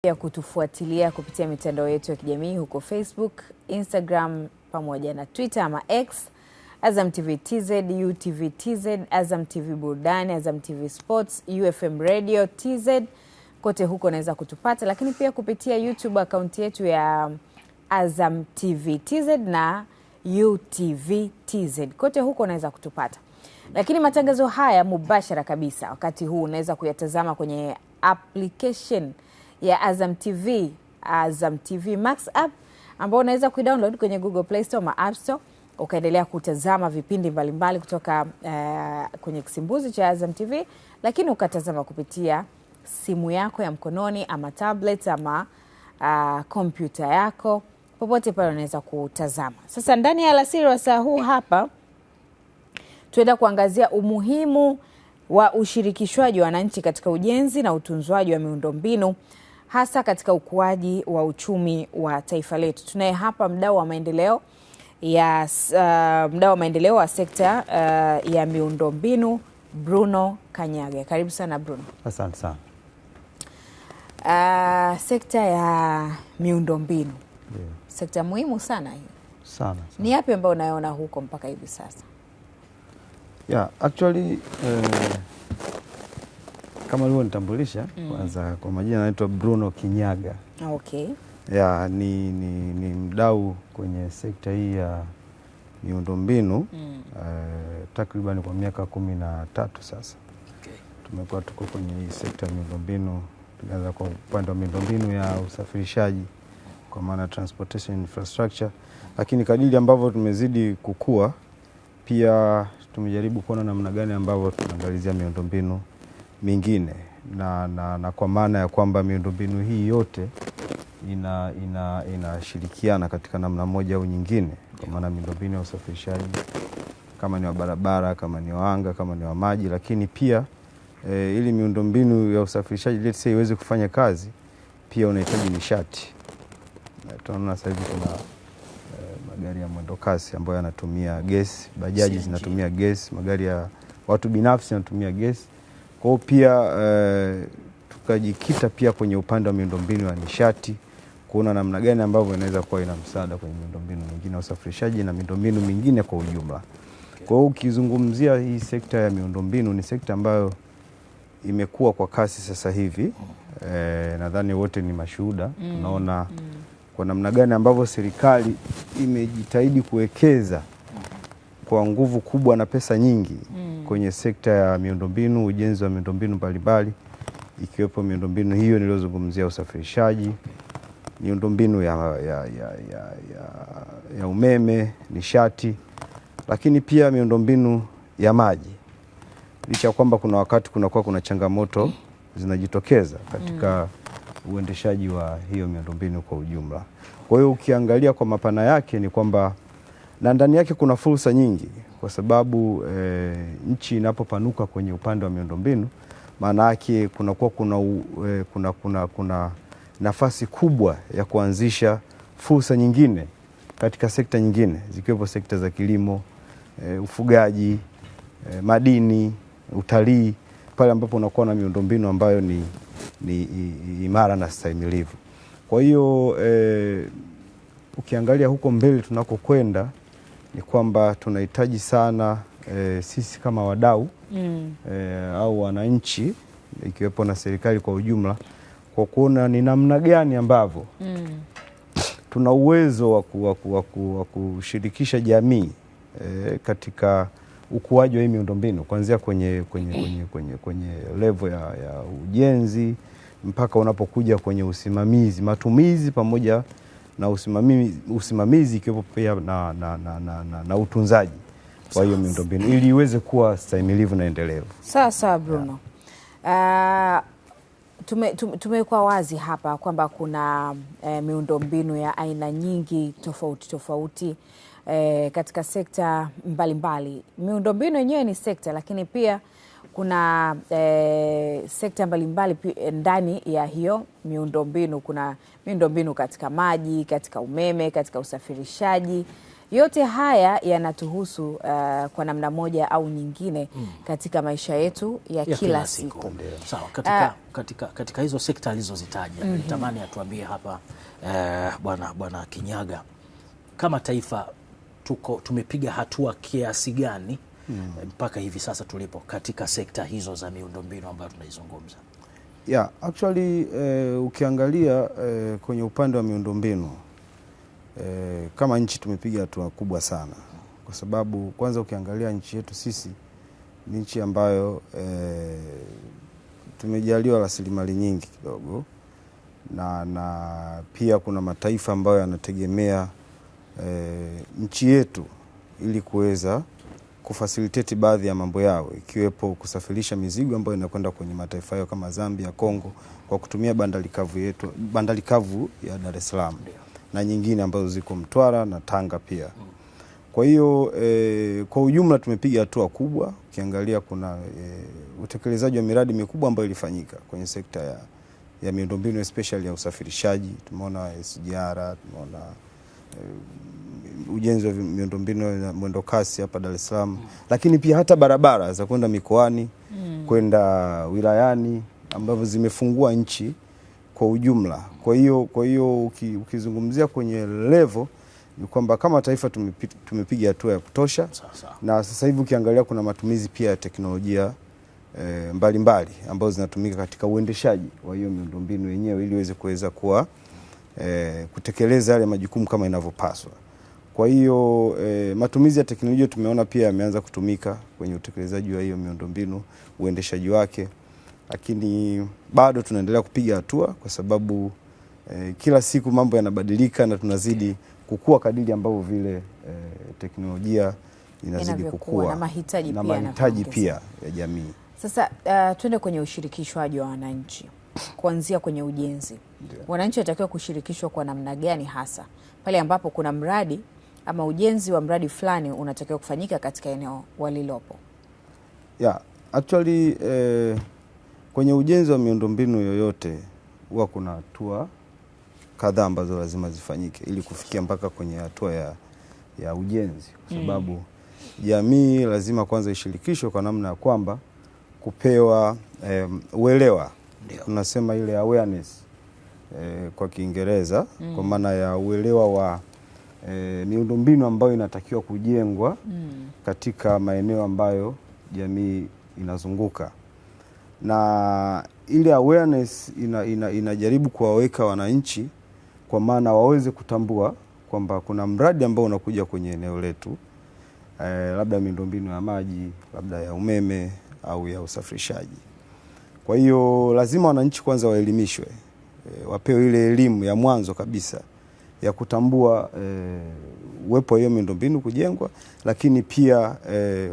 ya kutufuatilia kupitia mitandao yetu ya kijamii huko Facebook, Instagram pamoja na Twitter ama X, Azam TV TZ, UTV TZ, Azam TV Burudani, Azam TV Sports, UFM Radio TZ. Kote huko unaweza kutupata, lakini pia kupitia YouTube account yetu ya Azam TV TZ na UTV TZ. Kote huko unaweza kutupata. Lakini matangazo haya mubashara kabisa wakati huu unaweza kuyatazama kwenye application ya Azam TV, Azam TV Max app, ambao unaweza kuidownload kwenye Google Play Store ama App Store, ukaendelea kutazama vipindi mbalimbali kutoka kwenye kisimbuzi cha Azam TV, lakini ukatazama kupitia simu yako ya mkononi ama tablet ama kompyuta yako, popote pale unaweza kutazama. Sasa ndani ya alasiri wa saa huu hapa tuenda kuangazia umuhimu wa ushirikishwaji wa wananchi katika ujenzi na utunzwaji wa miundombinu, hasa katika ukuaji wa uchumi wa taifa letu. Tunaye hapa mdau wa maendeleo wa sekta ya miundombinu, Bruno Kanyaga. Karibu sana Bruno. Asante sana. Sekta ya miundombinu, sekta muhimu sana hiyo. Sana. Ni yapi ambayo unayoona huko mpaka hivi sasa? Actually kama leo nitambulisha kwanza, kwa majina naitwa Bruno Kanyaga. Okay. Ni mdau kwenye sekta hii ya miundombinu takriban kwa miaka 13 sasa. Okay. Tumekuwa tuko kwenye hii sekta ya miundombinu. Tunaanza kwa upande wa miundombinu ya usafirishaji kwa maana transportation infrastructure, lakini kadiri ambavyo tumezidi kukua pia tumejaribu kuona namna gani ambavyo tunaangalizia miundombinu mingine na kwa maana ya kwamba miundombinu hii yote inashirikiana katika namna moja au nyingine, kwa maana miundombinu ya usafirishaji kama ni wa barabara, kama ni wa anga, kama ni wa maji, lakini pia ili miundombinu ya usafirishaji let's say iweze kufanya kazi pia unahitaji nishati. Tunaona sasa hivi kuna magari ya mwendo kasi ambayo yanatumia gesi, bajaji zinatumia gesi, magari ya watu binafsi yanatumia gesi. Kwa hiyo pia tukajikita pia kwenye upande wa miundombinu ya nishati, kuona namna gani ambavyo inaweza kuwa ina msaada kwenye miundombinu mingine ya usafirishaji na miundombinu mingine kwa ujumla. Kwa hiyo ukizungumzia hii sekta ya miundombinu ni sekta ambayo imekuwa kwa kasi sasa hivi. Nadhani wote ni mashuhuda. Tunaona kwa namna gani ambavyo serikali imejitahidi kuwekeza kwa nguvu kubwa na pesa nyingi kwenye sekta ya miundombinu, ujenzi wa miundombinu mbalimbali, ikiwepo miundombinu hiyo niliyozungumzia usafirishaji, miundombinu ya umeme, nishati, lakini pia miundombinu ya maji. Licha kwamba kuna wakati kuna changamoto zinajitokeza katika uendeshaji wa hiyo miundombinu kwa ujumla. Kwa hiyo ukiangalia kwa mapana yake ni kwamba na ndani yake kuna fursa nyingi, kwa sababu nchi inapopanuka kwenye upande wa miundombinu, maana yake kuna nafasi kubwa ya kuanzisha fursa nyingine katika sekta nyingine, zikiwepo sekta za kilimo, ufugaji, madini, utalii, pale ambapo unakuwa na miundombinu ambayo ni imara na stahimilivu. Kwa hiyo ukiangalia huko mbele tunakokwenda ni kwamba tunahitaji sana sisi kama wadau au wananchi, ikiwepo na serikali kwa ujumla, kwa kuona ni namna gani ambavyo tuna uwezo wa kushirikisha jamii katika ukuaji wa hii miundombinu, kuanzia kwenye level ya ujenzi mpaka unapokuja kwenye usimamizi, matumizi pamoja na usimamizi ikiwepo pia na utunzaji wa hiyo miundombinu ili iweze kuwa stahimilivu na endelevu. Sawa Bruno. Tumekuwa wazi hapa kwamba kuna miundombinu ya aina nyingi tofauti katika sekta mbalimbali. Miundombinu yenyewe ni sekta, lakini pia kuna sekta mbalimbali ndani ya hiyo miundombinu. Kuna miundombinu katika maji, katika umeme, katika usafirishaji, Yote haya yanatuhusu kwa namna moja au nyingine katika maisha yetu ya kila siku. Sawa, katika hizo sekta alizozitaja, nitamani atuambie hapa bwana Kinyaga, kama taifa tumepiga hatua kiasi gani mpaka hivi sasa tulipo katika sekta hizo za miundombinu ambayo tunaizungumza? Yeah, actually ukiangalia kwenye upande wa miundombinu kama nchi tumepiga hatua kubwa sana, kwa sababu kwanza ukiangalia nchi yetu sisi ni nchi ambayo tumejaliwa rasilimali nyingi kidogo, na pia kuna mataifa ambayo yanategemea nchi yetu ili kuweza kufacilitate baadhi ya mambo yao, ikiwepo kusafirisha mizigo ambayo inakwenda kwenye mataifa hayo kama Zambia, Kongo, kwa kutumia bandari kavu ya Dar es Salaam na nyingine ambazo ziko Mtwara na Tanga pia. Kwa hiyo kwa ujumla tumepiga hatua kubwa. Ukiangalia kuna utekelezaji wa miradi mikubwa ambayo ilifanyika kwenye sekta ya miundombinu especially ya usafirishaji. Tumeona SGR, tumeona ujenzi wa miundombinu na mwendo kasi hapa Dar es Salaam, lakini pia hata barabara za kwenda mikoani, kwenda wilayani ambavyo zimefungua nchi kwa ujumla. Kwa hiyo ukizungumzia kwenye level ni kwamba kama taifa tumepiga hatua ya kutosha. Na sasa hivi ukiangalia kuna matumizi pia ya teknolojia mbalimbali ambazo zinatumika katika uendeshaji wa hiyo miundombinu yenyewe ili iweze kuweza kuwa kutekeleza yale majukumu kama inavyopaswa. Kwa hiyo matumizi ya teknolojia tumeona pia yameanza kutumika kwenye utekelezaji wa hiyo miundombinu, uendeshaji wake, lakini bado tunaendelea kupiga hatua kwa sababu kila siku mambo yanabadilika na tunazidi kukua kadiri ambavyo vile teknolojia inazidi kukua na mahitaji pia ya jamii. Sasa tuende kwenye ushirikishwaji wa wananchi kuanzia kwenye ujenzi. Wananchi watakiwa kushirikishwa kwa namna gani hasa pale ambapo kuna mradi ama ujenzi wa mradi fulani unatakiwa kufanyika katika eneo walilopo? Yeah, actually kwenye ujenzi wa miundombinu yoyote huwa kuna hatua kadhaa ambazo lazima zifanyike ili kufikia mpaka kwenye hatua ya ujenzi, kwa sababu jamii lazima kwanza ishirikishwe kwa namna ya kwamba kupewa uelewa. Tunasema ile awareness kwa Kiingereza, kwa maana ya uelewa wa miundombinu ambayo inatakiwa kujengwa katika maeneo ambayo jamii inazunguka. Na ile awareness inajaribu kuwaweka wananchi kwa maana waweze kutambua kwamba kuna mradi ambao unakuja kwenye eneo letu, labda miundombinu ya maji, labda ya umeme au ya usafirishaji. Kwa hiyo lazima wananchi kwanza waelimishwe, wapewe ile elimu ya mwanzo kabisa ya kutambua uwepo wa hiyo miundombinu kujengwa, lakini pia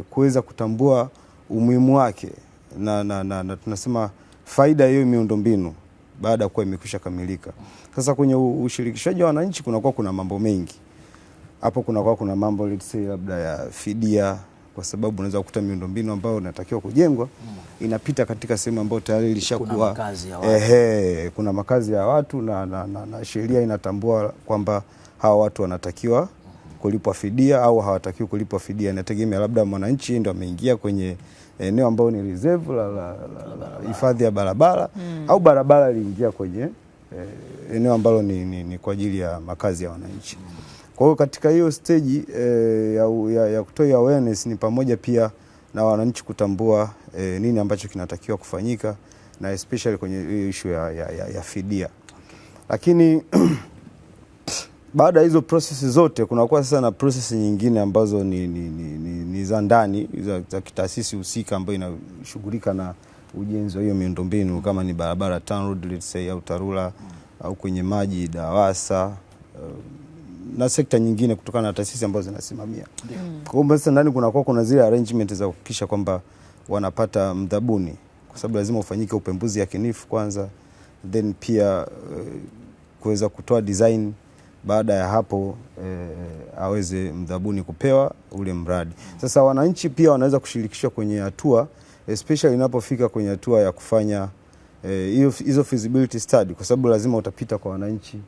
kuweza kutambua umuhimu wake na tunasema faida ya hiyo miundombinu baada ya kuwa imekwisha kamilika. Sasa kwenye ushirikishaji wa wananchi kuna mambo mengi. Hapo kuna mambo let's say labda ya fidia, kwa sababu unaweza kukuta miundombinu ambayo inatakiwa kujengwa inapita katika sehemu ambayo tayari ilishakuwa kuna makazi ya watu na sheria inatambua kwamba hawa watu wanatakiwa kulipwa fidia au hawatakiwi kulipwa fidia. Inategemea, labda mwananchi ndio ameingia kwenye eneo ambalo ni reserve la hifadhi ya barabara au barabara iliingia kwenye eneo ambalo ni kwa ajili ya makazi ya wananchi. Kwa hiyo katika hiyo stage ya kutoa awareness ni pamoja pia na wananchi kutambua nini ambacho kinatakiwa kufanyika, na especially kwenye hiyo issue ya fidia. Lakini baada ya hizo processes zote kunakuwa sasa na process nyingine ambazo ni za ndani za kitaasisi husika ambayo inashughulika na ujenzi wa hiyo miundombinu, kama ni barabara TANROADS let's say au TARURA au kwenye maji DAWASA na sekta nyingine kutokana na taasisi ambazo zinasimamia. Kwa hiyo sasa ndani kuna zile arrangement za kuhakikisha kwamba wanapata mdhabuni, kwa sababu lazima ufanyike upembuzi yakinifu kwanza, then pia kuweza kutoa design. Baada ya hapo aweze mdhabuni kupewa ule mradi. Sasa wananchi pia wanaweza kushirikishwa kwenye hatua, especially inapofika kwenye hatua ya kufanya hizo feasibility study, kwa sababu lazima utapita kwa wananchi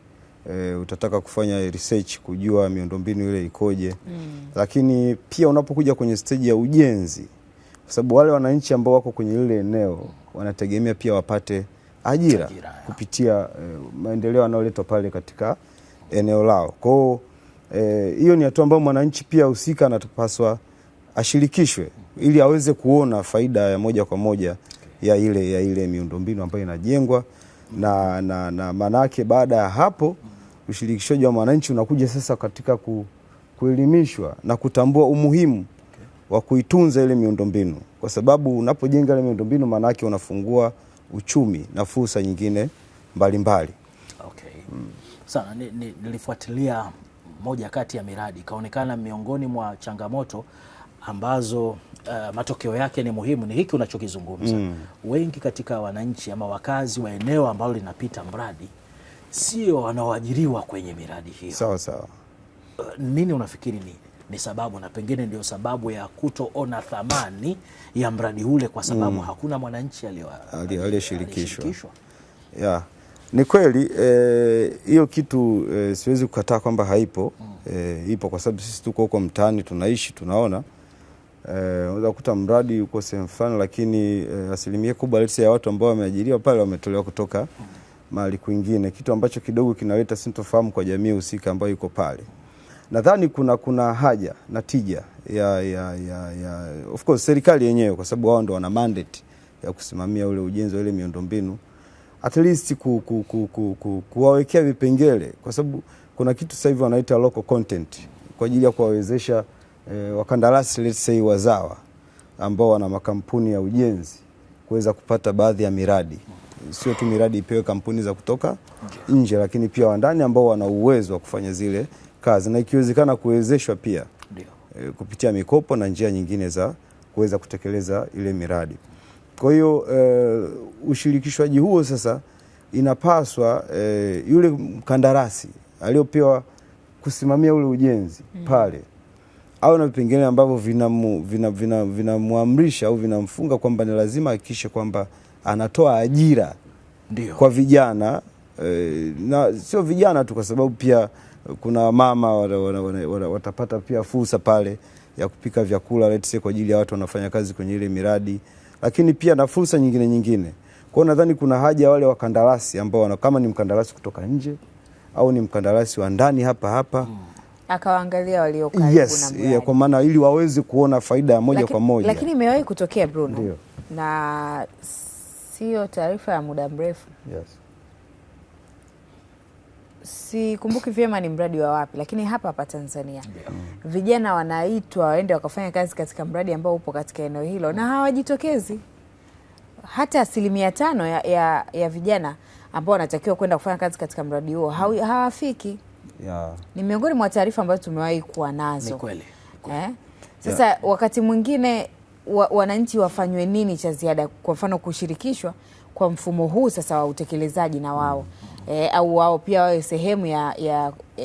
utataka kufanya research kujua miundombinu ile ikoje. Lakini pia unapokuja kwenye stage ya ujenzi, kwa sababu wale wananchi ambao wako kwenye lile eneo wanategemea pia wapate ajira kupitia maendeleo yanayoletwa pale katika eneo lao. Kwa hiyo hiyo ni hatua ambayo mwananchi pia husika anatupaswa ashirikishwe ili aweze kuona faida ya moja kwa moja ya ile miundombinu ambayo inajengwa, na manake baada ya hapo ushirikishaji wa mwananchi unakuja sasa katika kuelimishwa na kutambua umuhimu wa kuitunza ile miundombinu, kwa sababu unapojenga ile miundombinu manake unafungua uchumi na fursa nyingine mbalimbali. Okay. Sana nilifuatilia moja kati ya miradi ikaonekana miongoni mwa changamoto ambazo matokeo yake ni muhimu ni hiki unachokizungumza. Wengi katika wananchi ama wakazi wa eneo ambalo linapita mradi sio wanaoajiriwa kwenye miradi hiyo. Sawa sawa. Nini unafikiri ni sababu, na pengine ndio sababu ya kutoona thamani ya mradi ule kwa sababu hakuna mwananchi aliyeshirikishwa? Yeah. Ni kweli hiyo kitu siwezi kukataa kwamba haipo. Ipo kwa sababu sisi tuko huko mtaani tunaishi, tunaona unaweza kukuta mradi uko sehemu fulani, lakini asilimia kubwa ya watu ambao wameajiriwa pale wametolewa kutoka mahali kwingine, kitu ambacho kidogo kinaleta sintofahamu kwa jamii husika ambayo iko pale. Nadhani kuna haja na tija ya of course serikali yenyewe, kwa sababu wao ndio wana mandate ya kusimamia ule ujenzi wa ile miundombinu, at least kuwawekea vipengele, kwa sababu kuna kitu sasa hivi wanaita local content kwa ajili ya kuwawezesha wakandarasi let's say wazawa ambao wana makampuni ya ujenzi kuweza kupata baadhi ya miradi. Sio tu miradi ipewe kampuni za kutoka nje, lakini pia wandani ambao wana uwezo wa kufanya zile kazi, na ikiwezekana kuwezeshwa pia kupitia mikopo na njia nyingine za kuweza kutekeleza ile miradi. Kwa hiyo ushirikishwaji huo sasa inapaswa yule mkandarasi aliyopewa kusimamia ule ujenzi pale au na vipengele ambavyo vinamuamrisha au vinamfunga kwamba ni lazima hakikishe kwamba anatoa ajira kwa vijana, na sio vijana tu, kwa sababu pia kuna mama watapata pia fursa pale ya kupika vyakula let's say kwa ajili ya watu wanafanya kazi kwenye ile miradi, lakini pia na fursa nyingine. Kwa hiyo nadhani kuna haja wale wakandarasi ambao kama ni mkandarasi kutoka nje au ni mkandarasi wa ndani hapa akawaangalia walio karibu na mradi. Kwa maana ili waweze kuona faida moja kwa moja. Lakini imewahi kutokea Bruno, na sio taarifa ya muda mrefu. Sikumbuki vyema ni mradi wa wapi, lakini hapa Tanzania vijana wanaitwa waende wakafanya kazi katika mradi ambao upo katika eneo hilo na hawajitokezi. Hata 5% ya vijana ambao wanatakiwa kwenda kufanya kazi katika mradi huo hawafiki. Ni miongoni mwa taarifa ambazo tumewahi kuwa nazo. Ni kweli. Sasa wakati mwingine wananchi wafanywe nini cha ziada, kwa mfano kushirikishwa kwa mfumo huu sasa wa utekelezaji na wao au wao pia wawe sehemu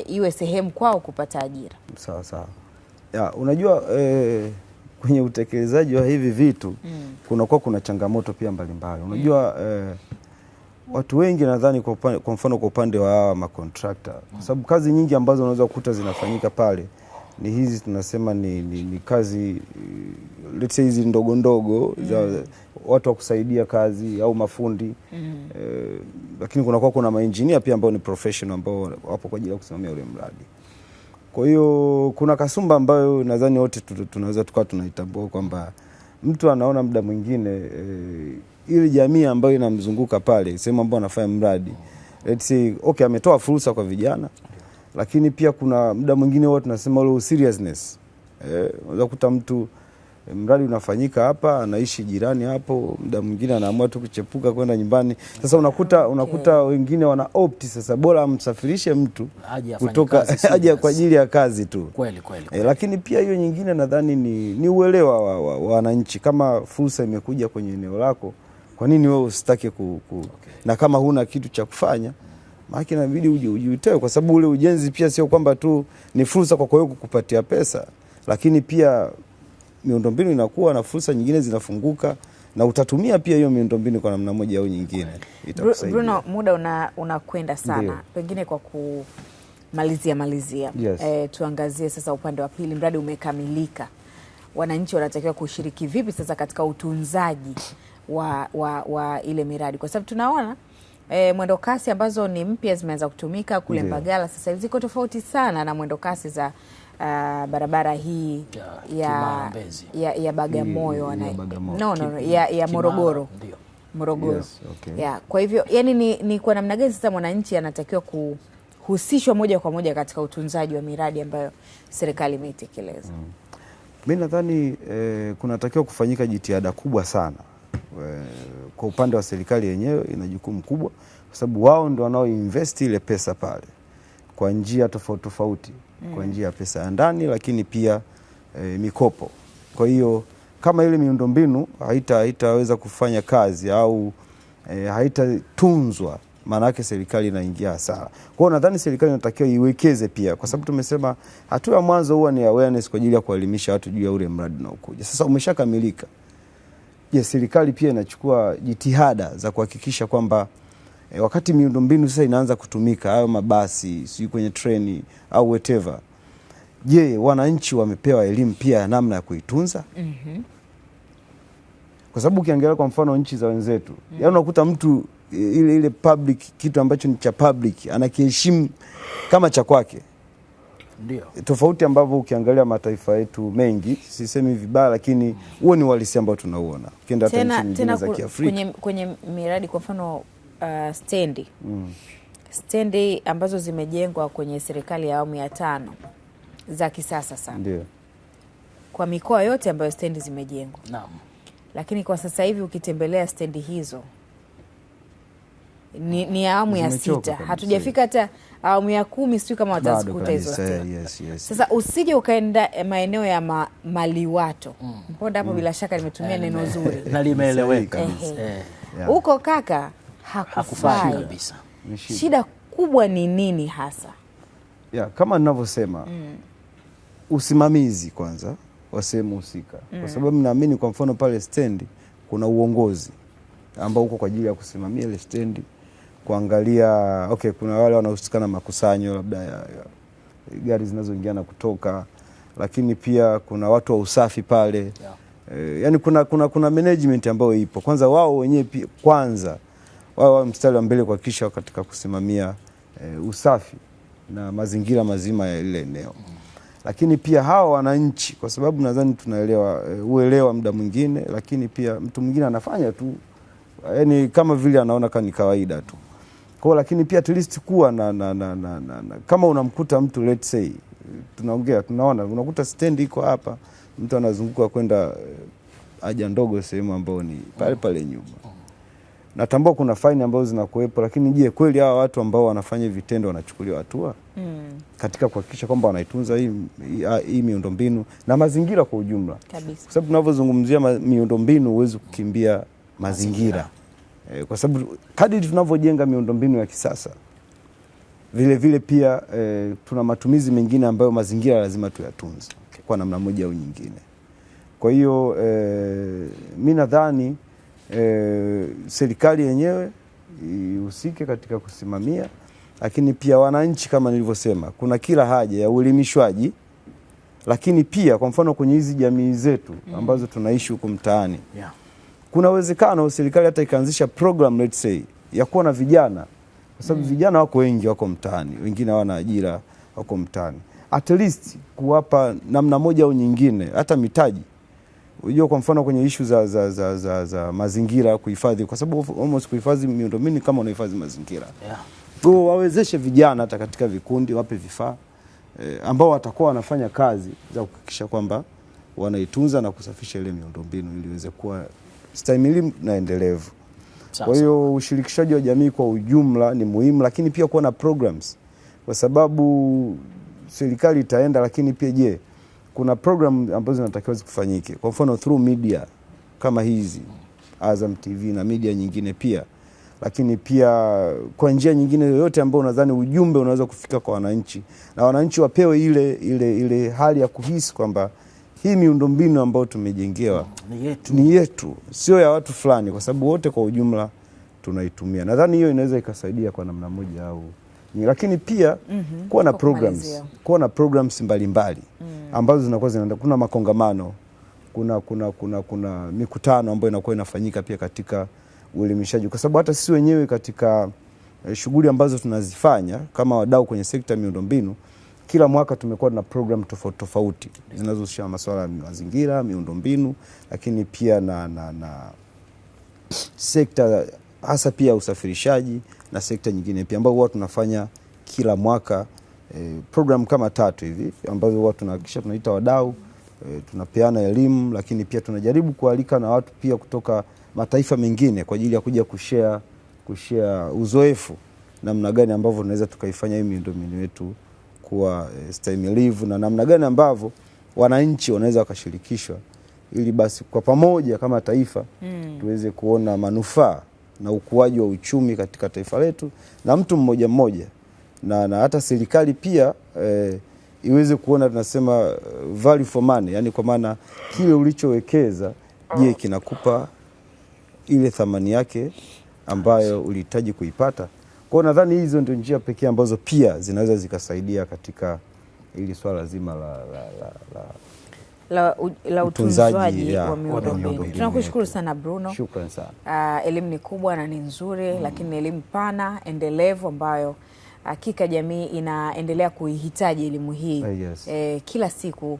iwe sehemu kwao kupata ajira. Sawa. Unajua kwenye utekelezaji wa hivi vitu kuna changamoto pia mbalimbali. Unajua watu wengi nadhani kwa mfano kwa upande wa hawa macontractor, kwa sababu kazi nyingi ambazo unaweza kukuta zinafanyika pale ni hizi tunasema ni kazi let's say hizi ndogo za watu wa kusaidia kazi au mafundi, lakini kuna maengineer pia ambao ni professional ambao wapo kwa ajili ya kusimamia ule mradi. Kwa hiyo kuna kasumba ambayo nadhani wote tunaweza tukawa tunaitambua kwamba mtu anaona muda mwingine ile jamii ambayo inamzunguka pale sehemu ambayo anafanya mradi let's say ametoa fursa kwa vijana, lakini pia kuna muda mwingine wao tunasema ule seriousness. Unaweza kukuta mtu mradi unafanyika hapa, anaishi jirani hapo, muda mwingine anaamua tu kuchepuka kwenda nyumbani. Sasa unakuta wengine wana opt sasa bora amsafirishe mtu kutoka aje kwa ajili ya kazi tu. Kweli. Lakini pia hiyo nyingine nadhani ni uelewa wa wananchi. Kama fursa imekuja kwenye eneo lako, kwa nini wewe usitake na kama huna kitu cha kufanya maana inabidi ujitoe, kwa sababu ule ujenzi pia sio kwamba tu ni fursa kwa wewe kukupatia pesa, lakini pia miundombinu inakuwa na fursa nyingine zinafunguka na utatumia pia hiyo miundombinu kwa namna moja au nyingine, itakusaidia. Bruno, muda unakwenda sana. Ndiyo. Pengine kwa kumalizia yes. Tuangazie sasa upande wa pili, mradi umekamilika, wananchi wanatakiwa kushiriki vipi sasa katika utunzaji wa ile miradi, kwa sababu tunaona mwendo kasi ambazo ni mpya zimeanza kutumika kule Mbagala sasa hivi ziko tofauti sana na mwendo kasi za barabara hii ya Bagamoyo ya Morogoro. Yes, okay. Kwa hivyo yani ni kwa namna gani sasa mwananchi anatakiwa kuhusishwa moja kwa moja katika utunzaji wa miradi ambayo serikali imeitekeleza? Mimi nadhani kunatakiwa kufanyika jitihada kubwa sana. Kwa upande wa serikali yenyewe ina jukumu kubwa, kwa sababu wao ndio wanao invest ile pesa pale kwa njia tofauti, kwa njia ya pesa ya ndani, lakini pia mikopo. Kwa hiyo kama ile miundombinu haitaweza kufanya kazi au haitatunzwa, maana yake serikali inaingia hasara. Kwa hiyo nadhani serikali inatakiwa iwekeze pia, kwa sababu tumesema hatua ya mwanzo huwa ni awareness kwa ajili ya kuelimisha watu juu ya ule mradi unaokuja. Sasa umeshakamilika, serikali pia inachukua jitihada za kuhakikisha kwamba wakati miundombinu sasa inaanza kutumika, hayo mabasi, sio kwenye treni au whatever, wananchi wamepewa elimu pia ya namna ya kuitunza? Kwa sababu ukiangalia kwa mfano nchi za wenzetu, yaani unakuta mtu ile public, kitu ambacho ni cha public anakiheshimu kama cha kwake. Ndio. Tofauti ambavyo ukiangalia mataifa yetu mengi, sisemi vibaya, lakini huo ni uhalisia ambao tunauona. Ukienda hata nchi nyingine za Kiafrika. Kwenye miradi kwa mfano stendi ambazo zimejengwa kwenye serikali ya awamu ya 5 za kisasa sana. Ndio. Kwa mikoa yote ambayo stendi zimejengwa. Naam. Lakini kwa sasa hivi ukitembelea stendi hizo ni awamu ya 6. Hatujafika hata awamu ya 10, sio kama watazikuta hizo stendi. Yes. Sasa usije ukaenda maeneo ya Maliwato. Mponda hapo bila shaka nimetumia neno zuri. Na limeeleweka. Huko kaka hakufai kabisa. Shida kubwa ni nini hasa? Kama ninavyosema, usimamizi kwanza wa sehemu husika. Kwa sababu naamini kwa mfano pale stendi kuna uongozi ambao uko kwa ajili ya kusimamia ile stendi, kuangalia kuna wale wanaohusika na makusanyo labda ya gari zinazoingia na kutoka, lakini pia kuna watu wa usafi pale. Yani kuna management ambayo ipo. Kwanza wao wenyewe kwanza wao mstari wa mbele kuhakikisha katika kusimamia usafi na mazingira mazima ya ile eneo. Lakini pia hao wananchi, kwa sababu nadhani tunaelewa uelewa muda mwingine, lakini pia mtu mwingine anafanya tu yani kama vile anaona kama ni kawaida tu. Kwa lakini pia at least kuwa na kama unamkuta mtu, let's say tunaona unakuta stendi iko hapa, mtu anazunguka kwenda haja ndogo sehemu ambayo ni pale nyuma. Natambua kuna faini ambazo zinakuwepo, lakini kweli hawa watu ambao wanafanya vitendo wanachukuliwa hatua katika kuhakikisha kwamba wanaitunza hii miundombinu na mazingira kwa ujumla? Kabisa. Kwa sababu tunavyozungumzia miundombinu huwezi kukimbia mazingira. Kwa sababu kadri tunavyojenga miundombinu ya kisasa, vile pia tuna matumizi mengine ambayo mazingira lazima tuyatunze kwa namna moja au nyingine. Kwa hiyo mimi nadhani serikali yenyewe ihusike katika kusimamia, lakini pia wananchi kama nilivyosema, kuna kila haja ya uelimishwaji, lakini pia kwa mfano kwenye hizi jamii zetu ambazo tunaishi huko mtaani, kuna uwezekano serikali hata ikaanzisha program, let's say, ya kuwa na vijana, kwa sababu vijana wako wengi, wako mtaani, wengine hawana ajira, wako mtaani, at least kuwapa namna moja au nyingine hata mitaji. Unajua kwa mfano kwenye issue za mazingira, kuhifadhi, kwa sababu almost kuhifadhi miundombinu kama unahifadhi mazingira. Kwa wawezeshe vijana hata katika vikundi, wape vifaa ambao watakuwa wanafanya kazi za kuhakikisha kwamba wanaitunza na kusafisha ile miundombinu ili iweze kuwa stahimilivu na endelevu. Kwa hiyo ushirikishaji wa jamii kwa ujumla ni muhimu, lakini pia kuwa na programs, kwa sababu serikali itaenda, lakini pia kuna program ambazo zinatakiwa zifanyike. Kwa mfano through media kama hizi Azam TV na media nyingine pia, lakini pia kwa njia nyingine yoyote ambayo unadhani ujumbe unaweza kufika kwa wananchi, na wananchi wapewe ile hali ya kuhisi kwamba hii miundombinu ambayo tumejengewa ni yetu, sio ya watu fulani, kwa sababu wote kwa ujumla tunaitumia. Nadhani hiyo inaweza ikasaidia kwa namna moja au lakini pia kuwa na programs mbalimbali ambazo zinakuwa zinaenda. Kuna makongamano, kuna mikutano ambayo inakuwa inafanyika pia katika uelimishaji, kwa sababu hata sisi wenyewe katika shughuli ambazo tunazifanya kama wadau kwenye sekta ya miundombinu, kila mwaka tumekuwa na program tofauti tofauti zinazohusiana na masuala ya mazingira, miundombinu, lakini pia na sekta hasa pia usafirishaji na sekta nyingine pia, ambao huwa tunafanya kila mwaka program kama 3 hivi ambazo huwa tunahakikisha tunaita wadau, tunapeana elimu, lakini pia tunajaribu kualika na watu pia kutoka mataifa mengine kwa ajili ya kuja kushare uzoefu namna gani ambavyo tunaweza tukaifanya hii miundombinu yetu kuwa stahimilivu, na namna gani ambavyo wananchi wanaweza wakashirikishwa, ili basi kwa pamoja kama taifa tuweze kuona manufaa na ukuaji wa uchumi katika taifa letu na mtu mmoja mmoja, na hata serikali pia iweze kuona, tunasema value for money, yani kwa maana kile ulichowekeza, je, kinakupa ile thamani yake ambayo ulihitaji kuipata. Kwa nadhani hizo ndio njia pekee ambazo pia zinaweza zikasaidia katika ili swala zima la utunzaji wa miundombinu. Tunakushukuru sana Bruno. Shukrani sana. Elimu ni kubwa na ni nzuri, lakini elimu pana endelevu ambayo hakika jamii inaendelea kuihitaji elimu hii. Yes. Kila siku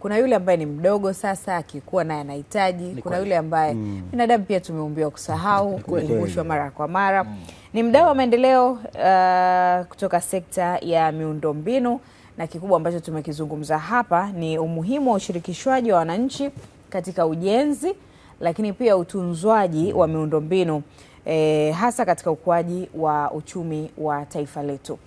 kuna yule ambaye ni mdogo sasa akikuwa naye anahitaji, kuna yule ambaye binadamu pia tumeumbiwa kusahau, kukumbushwa mara kwa mara. Ni mdau wa maendeleo kutoka sekta ya miundombinu, na kikubwa ambacho tumekizungumza hapa ni umuhimu wa ushirikishwaji wa wananchi katika ujenzi, lakini pia utunzwaji wa miundombinu hasa katika ukuaji wa uchumi wa taifa letu.